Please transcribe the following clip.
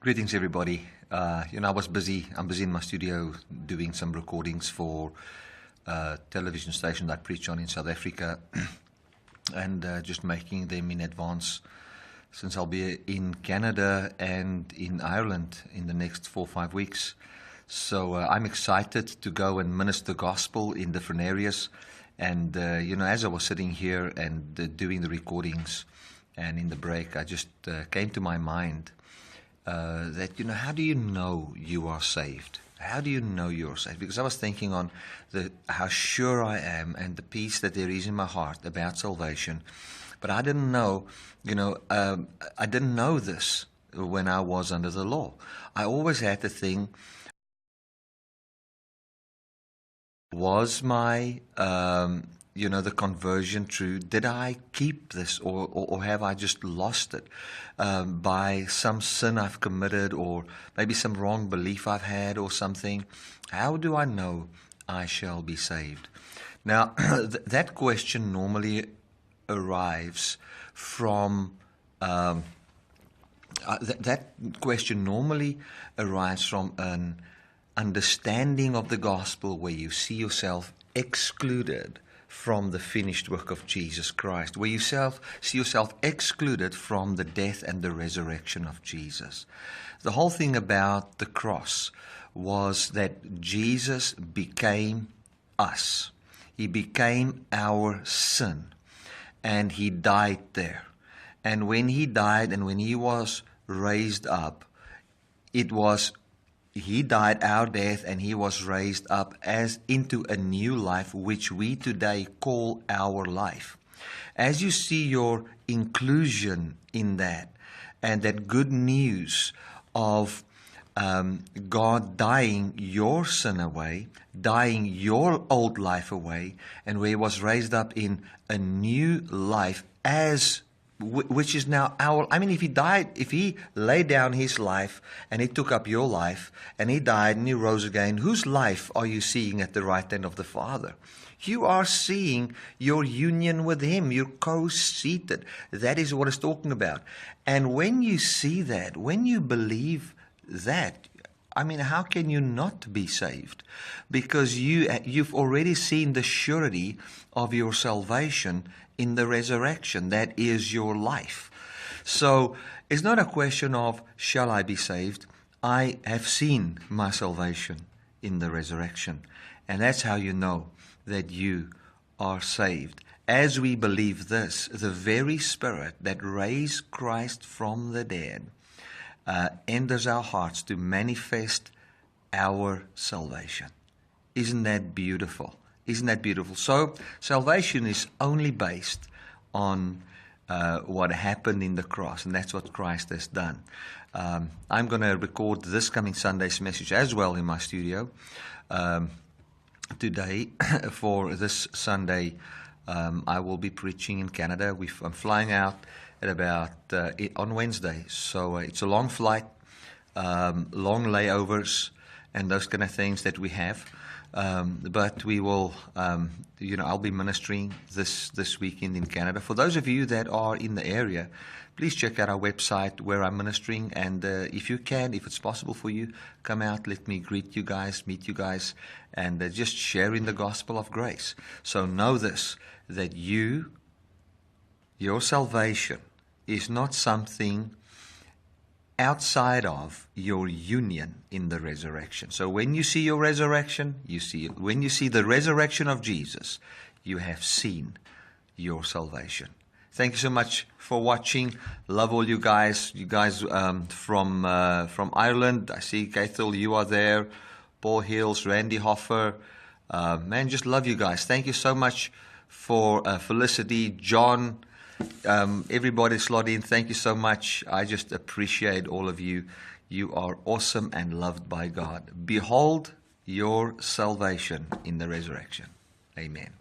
Greetings, everybody. I'm busy in my studio doing some recordings for a television station that I preach on in South Africa and just making them in advance since I'll be in Canada and in Ireland in the next 4 or 5 weeks. So I'm excited to go and minister the gospel in different areas. And, as I was sitting here and doing the recordings and in the break, I just came to my mind that, how do you know you are saved? How do you know you're saved? Because I was thinking on how sure I am and the peace that there is in my heart about salvation. But I didn't know, I didn't know this when I was under the law. I always had the thing, was my, the conversion true? Did I keep this or have I just lost it by some sin I've committed or maybe some wrong belief I've had or something? How do I know I shall be saved? Now, that question normally arrives from an understanding of the gospel where you see yourself excluded from the finished work of Jesus Christ, where you see yourself excluded from the death and the resurrection of Jesus. The whole thing about the cross was that Jesus became us. He became our sin, and He died there. And when He died and when He was raised up, He died our death and He was raised up as into a new life, which we today call our life. As you see your inclusion in that, and that good news of God dying your sin away, dying your old life away, and where He was raised up in a new life which is now our. If He laid down His life and He took up your life and He died and He rose again, whose life are you seeing at the right hand of the Father? You are seeing your union with Him. You're co-seated. That is what it's talking about. And when you see that, when you believe that, how can you not be saved? Because you've already seen the surety of your salvation in the resurrection. That is your life. So it's not a question of, shall I be saved? I have seen my salvation in the resurrection. And that's how you know that you are saved. As we believe this, the very Spirit that raised Christ from the dead enters our hearts to manifest our salvation. Isn't that beautiful? Isn't that beautiful? So salvation is only based on what happened in the cross, and that's what Christ has done. I'm going to record this coming Sunday's message as well in my studio today. For this Sunday, I will be preaching in Canada. I'm flying out at about on Wednesday, so it's a long flight, long layovers, and those kind of things that we have. But we will, I'll be ministering this weekend in Canada. For those of you that are in the area, please check out our website where I'm ministering. And if it's possible for you, come out, let me greet you guys, meet you guys, and just share in the gospel of grace. So know this, that your salvation is not something outside of your union in the resurrection. So when you see your resurrection, when you see the resurrection of Jesus, you have seen your salvation. Thank you so much for watching. Love all you guys. You guys from Ireland. I see Cathal, you are there. Paul Hills, Randy Hoffer. Just love you guys. Thank you so much for Felicity, John, everybody slot in. Thank you so much. I just appreciate all of you. You are awesome and loved by God. Behold your salvation in the resurrection. Amen.